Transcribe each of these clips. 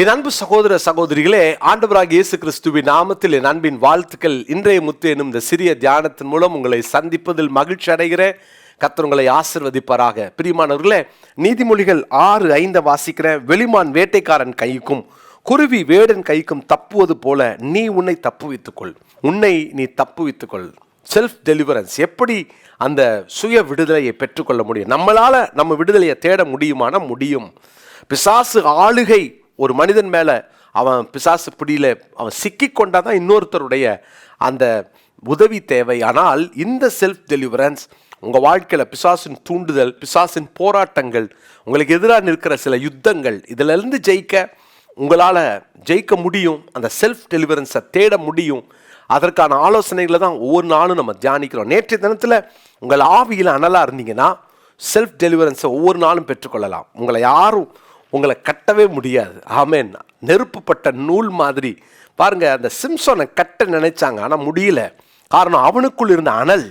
என் அன்பு சகோதர சகோதரிகளே, ஆண்டவராகிய இயேசு கிறிஸ்துவின் நாமத்தில் என் அன்பின் வாழ்த்துக்கள். இன்றைய முத்து எனும் இந்த சிறிய தியானத்தின் மூலம் உங்களை சந்திப்பதில் மகிழ்ச்சி அடைகிறேன். கர்த்தர் உங்களை ஆசீர்வதிப்பாராக. பிரியமானவர்களே, நீதிமொழிகள் 6:5 வாசிக்கிறேன். வெளிமான் வேட்டைக்காரன் கைக்கும் குருவி வேடன் கைக்கும் தப்புவது போல நீ உன்னை தப்புவித்துக்கொள். உன்னை நீ தப்புவித்துக்கொள். Self deliverance. எப்படி அந்த சுய விடுதலையை பெற்றுக்கொள்ள முடியும்? நம்மளால நம்ம விடுதலையை தேட முடியுமானா முடியும். பிசாசு ஆளுகை ஒரு மனிதன் மேலே அவன் பிசாசு பிடியில் அவன் சிக்கி கொண்டாதான் இன்னொருத்தருடைய அந்த உதவி தேவை. ஆனால் இந்த செல்ஃப் டெலிவரன்ஸ் உங்கள் வாழ்க்கையில் பிசாசின் தூண்டுதல், பிசாசின் போராட்டங்கள், உங்களுக்கு எதிராக நிற்கிற சில யுத்தங்கள், இதிலிருந்து உங்களால் ஜெயிக்க முடியும். அந்த செல்ஃப் டெலிவரன்ஸை தேட முடியும். அதற்கான ஆலோசனைகளை தான் ஒவ்வொரு நாளும் நம்ம தியானிக்கிறோம். நேற்றைய தினத்தில் உங்கள் ஆவியில் அனலாக இருந்தீங்கன்னா செல்ஃப் டெலிவரன்ஸை ஒவ்வொரு நாளும் பெற்றுக்கொள்ளலாம். உங்களை கட்டவே முடியாது. ஆமேன். நெருப்புப்பட்ட நூல் மாதிரி பாருங்கள், அந்த சிம்சோனை கட்ட நினைச்சாங்க, ஆனால் முடியல. காரணம், அவனுக்குள் இருந்த அனல்.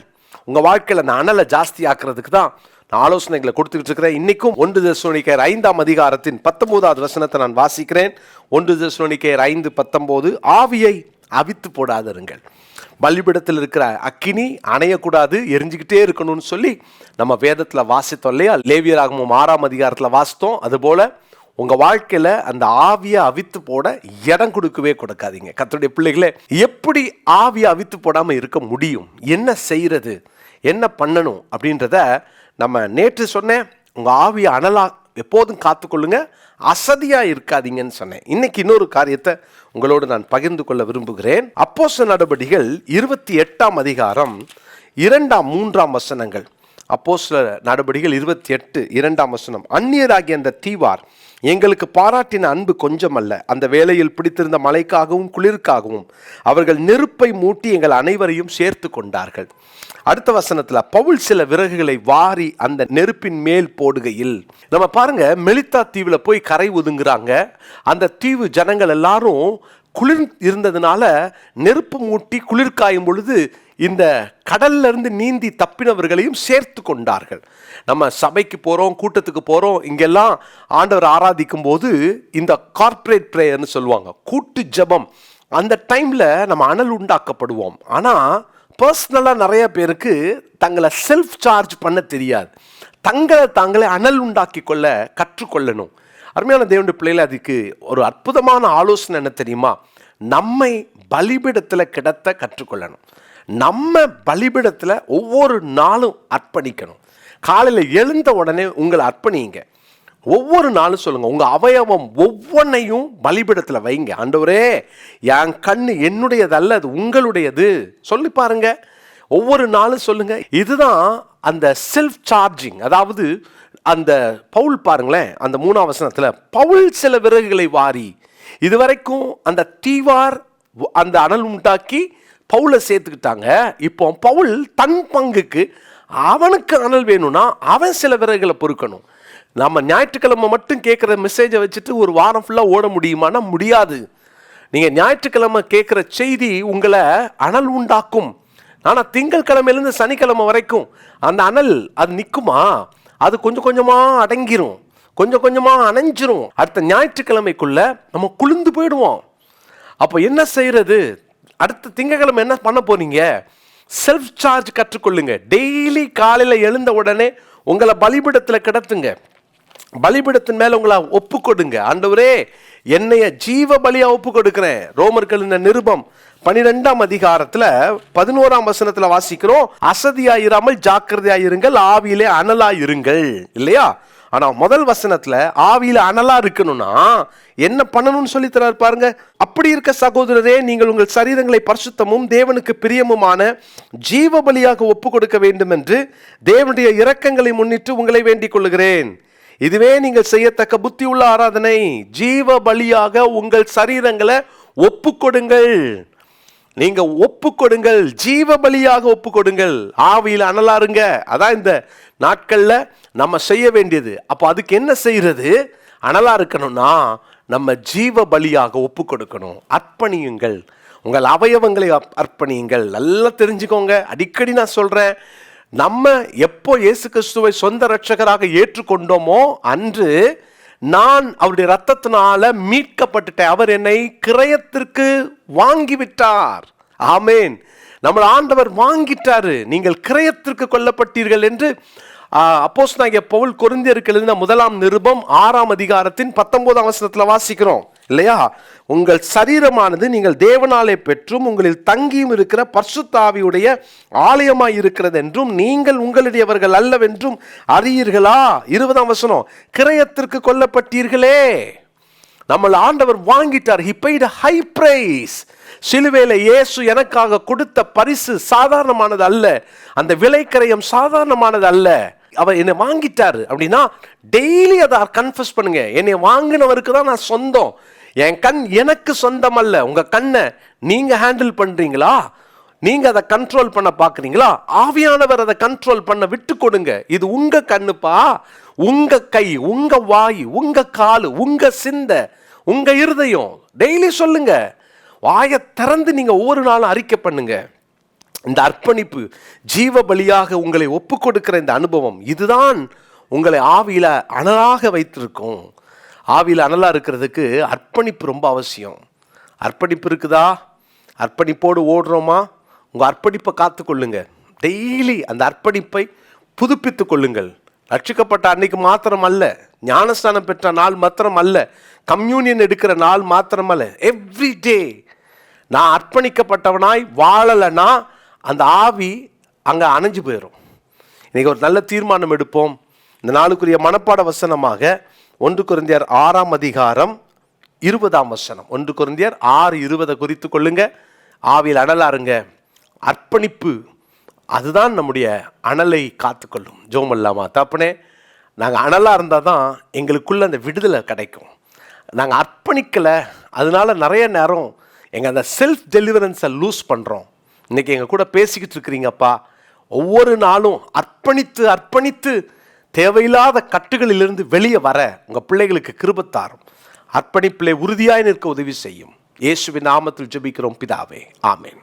உங்கள் வாழ்க்கையில் அந்த அனலை ஜாஸ்தி ஆக்குறதுக்கு தான் நான் ஆலோசனைகளை கொடுத்துக்கிட்டு இருக்கிறேன். இன்றைக்கும் 1 தெசலோனிக்கேயர் 5ஆம் அதிகாரத்தின் 19வது வசனத்தை நான் வாசிக்கிறேன். 1 தெசலோனிக்கேயர் 5:19, ஆவியை அவித்து போடாதிருங்கள். பலிபீடத்தில் இருக்கிற அக்கினி அணையக்கூடாது, எரிஞ்சுக்கிட்டே இருக்கணும்னு சொல்லி நம்ம வேதத்தில் வாசித்தோம் இல்லையா? லேவியராகமம் 6ஆம் அதிகாரத்தில் வாசித்தோம். அதுபோல் உங்கள் வாழ்க்கையில் அந்த ஆவியை அவித்து போட இடம் கொடுக்காதீங்க. கர்த்தருடைய பிள்ளைகளே, எப்படி ஆவியை அவித்து போடாமல் இருக்க முடியும்? என்ன செய்கிறது, என்ன பண்ணணும் அப்படின்றத நம்ம நேற்று சொன்னேன். உங்கள் ஆவியை அனலாக எப்போதும் காத்துக்கொள்ளுங்க, அசதியாக இருக்காதீங்கன்னு சொன்னேன். இன்னைக்கு இன்னொரு காரியத்தை உங்களோடு நான் பகிர்ந்து கொள்ள விரும்புகிறேன். அப்போஸ்தலர் நடபடிகள் 28ஆம் அதிகாரம் 2ஆம் 3ஆம் வசனங்கள். அப்போஸ்தலர் நடபடிகள் 28 2ஆம் வசனம். அந்நியராகிய அந்த தீவார் எங்களுக்கு பாராட்டின அன்பு கொஞ்சமல்ல. அந்த வேளையில் பிடித்திருந்த மழைக்காகவும் குளிர்க்காகவும் அவர்கள் நெருப்பை மூட்டி எங்கள் அனைவரையும் சேர்த்து கொண்டார்கள். அடுத்த வசனத்துல, பவுல் சில விறகுகளை வாரி அந்த நெருப்பின் மேல் போடுகையில், நம்ம பாருங்க, மெலித்தா தீவுல போய் கரை ஒதுங்குறாங்க. அந்த தீவு ஜனங்கள் எல்லாரும் குளிர் இருந்ததுனால நெருப்பு மூட்டி குளிர் காயும் பொழுது இந்த கடல்ல இருந்து நீந்தி தப்பினவர்களையும் சேர்த்து கொண்டார்கள். நம்ம சபைக்கு போகிறோம், கூட்டத்துக்கு போகிறோம், இங்கெல்லாம் ஆண்டவர் ஆராதிக்கும் போது இந்த கார்ப்பரேட் ப்ரேயர்னு சொல்லுவாங்க, கூட்டு ஜெபம். அந்த டைமில் நம்ம அனல் உண்டாக்கப்படுவோம். ஆனால் பர்சனலாக நிறைய பேருக்கு தங்களை செல்ஃப் சார்ஜ் பண்ண தெரியாது. தாங்களே அனல் உண்டாக்கி கொள்ள கற்றுக்கொள்ளணும். அருமையான தேவனுடைய பிள்ளைகளை, அதுக்கு ஒரு அற்புதமான ஆலோசனை என்ன தெரியுமா? நம்மை பலிபீடத்தில் கிடத்த கற்றுக்கொள்ளணும். நம்ம பலிபீடத்தில் ஒவ்வொரு நாளும் அர்ப்பணிக்கணும். காலையில் எழுந்த உடனே உங்களை அர்ப்பணிங்க. ஒவ்வொரு நாளும் சொல்லுங்கள், உங்கள் அவயவம் ஒவ்வொன்றையும் பலிபீடத்தில் வைங்க. ஆண்டவரே, என் கண்ணு என்னுடையதல்ல, அது உங்களுடையது சொல்லி பாருங்க. ஒவ்வொரு நாளும் சொல்லுங்க. இதுதான் அந்த செல்ஃப் சார்ஜிங். அதாவது அந்த பவுல் பாருங்களேன், அந்த 3ஆம் வசனத்தில், பவுல் சில விறகுகளை வாரி, இதுவரைக்கும் அந்த தீவார் அந்த அனல் உண்டாக்கி பவுலை சேர்த்துக்கிட்டாங்க. இப்போ பவுல் தன் பங்குக்கு அவனுக்கு அனல் வேணும்னா அவன் சில விறகுகளை பொறுக்கணும். நம்ம ஞாயிற்றுக்கிழமை மட்டும் கேட்குற மெசேஜை வச்சுட்டு ஒரு வாரம் ஃபுல்லாக ஓட முடியுமானா முடியாது. நீங்கள் ஞாயிற்றுக்கிழமை கேட்குற செய்தி உங்களை அனல் உண்டாக்கும். ஆனால் திங்கட்கிழமையிலேருந்து சனிக்கிழமை வரைக்கும் அந்த அனல் அது நிற்குமா? அது கொஞ்சம் கொஞ்சமாக அடங்கிரும், கொஞ்சம் கொஞ்சமாக அணைஞ்சிரும். அடுத்த ஞாயிற்றுக்கிழமைக்குள்ள நம்ம குளிர்ந்து போயிடுவோம். அப்போ என்ன செய்யறது? அடுத்த திங்கட்கிழமை என்ன பண்ண போறீங்க? Self charge கற்றுக்கொள்ளுங்க. டெய்லி காலையில் எழுந்த உடனே உங்களை பலிபீடத்தில் கிடத்துங்க. பலிபீடத்தின் மேலே உங்களை ஒப்பு கொடுங்க. ஆண்டவரே, என்னைய ஜீவ பலியா ஒப்பு கொடுக்கிறேன். ரோமர்கள் நிருபம் 12ஆம் அதிகாரத்தில் 11ஆம் வசனத்தில் வாசிக்கிறோம், அசதியாயிராமல் ஜாக்கிரதையாயிருங்கள், ஆவியிலே அனலாயிருங்கள் இல்லையா? ஆனால் முதல் வசனத்தில் ஆவியில் அனலாக இருக்கணும்னா என்ன பண்ணணும்னு சொல்லி தரார் பாருங்க. அப்படி இருக்க சகோதரரே, நீங்கள் உங்கள் சரீரங்களை பரிசுத்தமும் தேவனுக்கு பிரியமுமான ஜீவ பலியாக ஒப்பு கொடுக்க வேண்டும் என்று தேவனுடைய இரக்கங்களை முன்னிட்டு உங்களை வேண்டிக் கொள்ளுகிறேன். இதுவே நீங்கள் செய்யத்தக்க புத்தி உள்ள ஆராதனை. ஜீவ பலியாக உங்கள் சரீரங்களை ஒப்பு கொடுங்கள். நீங்க ஒப்பு கொடுங்கள், ஜீவ பலியாக ஒப்பு கொடுங்கள், ஆவியில் அனலாருங்க. அதான் இந்த நாட்கள்ல நம்ம செய்ய வேண்டியது. அப்போ அதுக்கு என்ன செய்யறது? அனலா இருக்கணும்னா நம்ம ஜீவ பலியாக ஒப்பு கொடுக்கணும். அர்ப்பணியுங்கள், உங்கள் அவயவங்களை அர்ப்பணியுங்கள். நல்லா தெரிஞ்சுக்கோங்க, அடிக்கடி நான் சொல்றேன், நம்ம எப்போ இயேசு கிறிஸ்துவை சொந்த இரட்சகராக ஏற்றுக்கொண்டோமோ அன்று நான் அவருடைய ரத்தத்தினால மீட்கப்பட்டுட்டேன். அவர் என்னை கிரயத்திற்கு வாங்கிவிட்டார். ஆமேன். நம்மள ஆண்டவர் வாங்கிட்டாரு. நீங்கள் கிரயத்திற்கு கொல்லப்பட்டீர்கள் என்று அப்போஸ்தலனாகிய பவுல் கொரிந்தியருக்கு எழுதின 1 நிருபம் 6 அதிகாரத்தின் 19 வசனத்தில் வாசிக்கிறோம் இல்லையா? உங்கள் சரீரமானது நீங்கள் தேவனாலே பெற்றும் உங்களில் தங்கியும் இருக்கிற பரிசுத்த ஆவியுடைய ஆலயமாய் இருக்கிறது என்றும் நீங்கள் உங்களுடையவர்கள் அல்லவென்றும் அறியீர்களா? 20 வசனம், கிரயத்திற்கு கொல்லப்பட்டீர்களே. நம்மள ஆண்டவர் வாங்கிட்டார். He paid a high price. சிலுவையில இயேசு எனக்காக கொடுத்த பரிசு சாதாரணமானது அல்ல. அந்த விலைக்கரையம் சாதாரணமானது அல்ல. அவர் என்னை வாங்கிட்டாரு அப்படின்னா டெய்லி அதை கன்ஃபஸ் பண்ணுங்க. என்னை வாங்கினவருக்கு தான் நான் சொந்தம். என் கண் எனக்கு சொந்தம் அல்ல. உங்க கண்ணை நீங்க ஹேண்டில் பண்றீங்களா? நீங்க அதை கண்ட்ரோல் பண்ண பாக்குறீங்களா? ஆவியானவர் அதை கண்ட்ரோல் பண்ண விட்டு கொடுங்க. இது உங்க கண்ணுப்பா, உங்க கை, உங்க வாய், உங்க காலு, உங்க சிந்தை, உங்க இருதயம். டெய்லி சொல்லுங்க. வாயை திறந்து நீங்க ஒவ்வொரு நாளும் அறிக்கை பண்ணுங்க. இந்த அர்ப்பணிப்பு, ஜீவ பலியாக உங்களை ஒப்பு கொடுக்கிற இந்த அனுபவம், இதுதான் உங்களை ஆவியில அனலாக வைத்திருக்கும். ஆவியில அனலா இருக்கிறதுக்கு அர்ப்பணிப்பு ரொம்ப அவசியம். அர்ப்பணிப்பு இருக்குதா? அர்ப்பணிப்போடு ஓடுறோமா? உங்க அர்ப்பணிப்பை காத்துக்கொள்ளுங்க. டெய்லி அந்த அர்ப்பணிப்பை புதுப்பித்து கொள்ளுங்கள். ரட்சிக்கப்பட்ட அன்னைக்கு மாத்திரம் அல்ல, ஞானஸ்தானம் பெற்ற நாள் மாத்திரம் அல்ல, கம்யூனியன் எடுக்கிற நாள் மாத்திரம் அல்ல, எவ்ரி டே நான் அர்ப்பணிக்கப்பட்டவனாய் வாழலைன்னா அந்த ஆவி அங்கே அணைஞ்சு போயிடும். இன்னைக்கு ஒரு நல்ல தீர்மானம் எடுப்போம். இந்த நாளுக்குரிய மனப்பாட வசனமாக 1 கொரிந்தியர் 6 அதிகாரம் 20 வசனம், 1 கொரிந்தியர் 6:20 குறித்து கொள்ளுங்க. ஆவியில் அனலாருங்க. அர்ப்பணிப்பு அதுதான் நம்முடைய அனலை காத்துக்கொள்ளும். ஜோமல்லாமா தப்புனே, நாங்கள் அனலாக இருந்தால் தான் எங்களுக்குள்ள அந்த விடுதலை கிடைக்கும். நாங்கள் அர்ப்பணிக்கலை, அதனால நிறைய நேரம் எங்கள் அந்த செல்ஃப் டெலிவரன்ஸை லூஸ் பண்ணுறோம். இன்றைக்கி எங்கள் கூட பேசிக்கிட்டு இருக்கிறீங்கப்பா. ஒவ்வொரு நாளும் அர்ப்பணித்து அர்ப்பணித்து தேவையில்லாத கட்டுகளிலிருந்து வெளியே வர உங்கள் பிள்ளைகளுக்கு கிருபைத்தாரும். அர்ப்பணிப்பிலே உறுதியாய் நிற்க உதவி செய்யும். இயேசுவின் நாமத்தில் ஜெபிக்கிறோம் பிதாவே, ஆமென்.